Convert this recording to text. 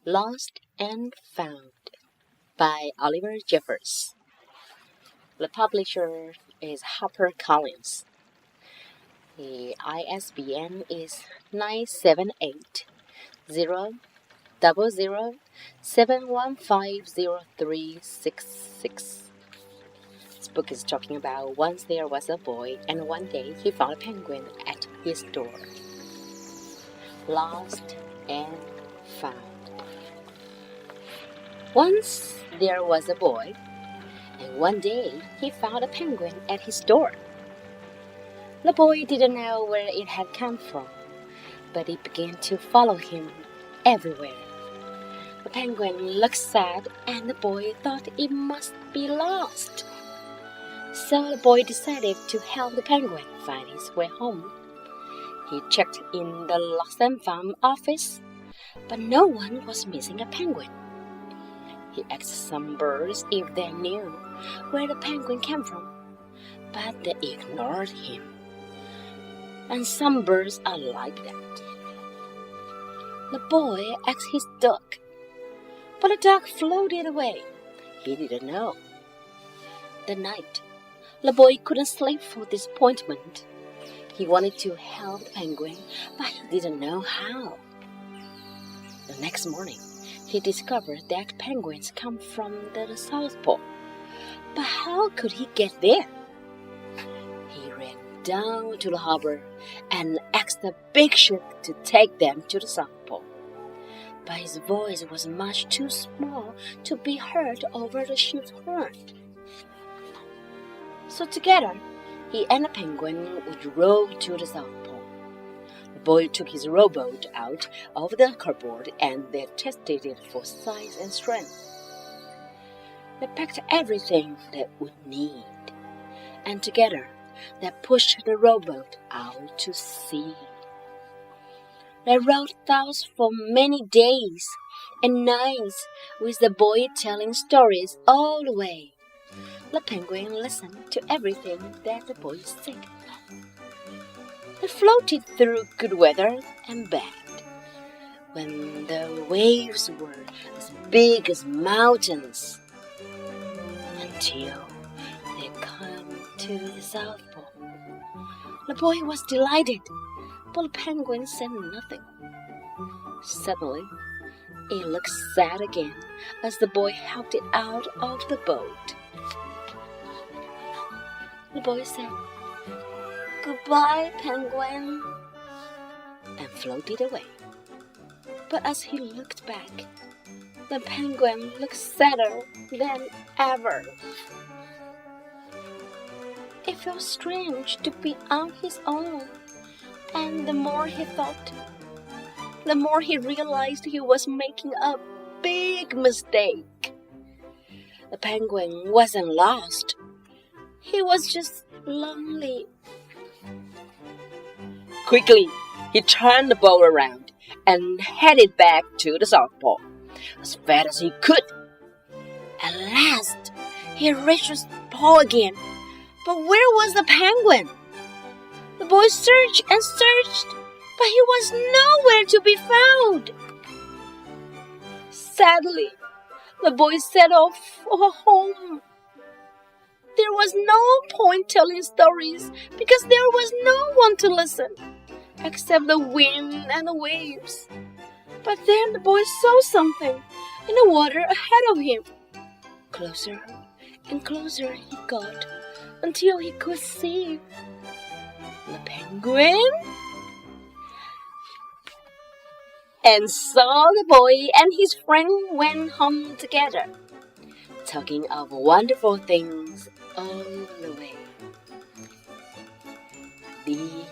Lost and Found by Oliver Jeffers. The publisher is HarperCollins. The ISBN is 978-000-7150366. This book is talking about once there was a boy and one day he found a penguin at his door. Lost and Found. Once there was a boy, and one day he found a penguin at his door. The boy didn't know where it had come from, but it began to follow him everywhere. The penguin looked sad, and the boy thought it must be lost. So the boy decided to help the penguin find his way home. He checked in the Lost and Found office, but no one was missing a penguin. He asked some birds if they knew where the penguin came from, but they ignored him. And some birds are like that. The boy asked his duck, but the duck floated away. He didn't know. That night, the boy couldn't sleep for disappointment. He wanted to help the penguin, but he didn't know how. The next morning, he discovered that penguins come from the South Pole. But how could he get there? He ran down to the harbor and asked a big ship to take them to the South Pole. But his voice was much too small to be heard over the ship's horn. So together, he and the penguin would row to the South Pole. The boy took his rowboat out of the cupboard and they tested it for size and strength. They packed everything they would need, and together they pushed the rowboat out to sea. They rowed thus for many days and nights, with the boy telling stories all the way. The penguin listened to everything that the boy said. They floated through good weather and bad, when the waves were as big as mountains, until they came to the South Pole. The boy was delighted, but the penguin said nothing. Suddenly, it looked sad again as the boy helped it out of the boat. The boy said, "Goodbye, penguin," and floated away. But as he looked back, the penguin looked sadder than ever. It felt strange to be on his own, and the more he thought, the more he realized he was making a big mistake. The penguin wasn't lost. He was just lonely. Quickly, he turned the boat around and headed back to the South Pole as fast as he could. At last, he reached the pole again. But where was the penguin? The boy searched and searched, but he was nowhere to be found. Sadly, the boy set off for home. There was no point telling stories because there was no one to listen, except the wind and the waves. But then the boy saw something in the water ahead of him. Closer and closer he got until he could see the penguin. And so the boy and his friend went home together, talking of wonderful things all the way. The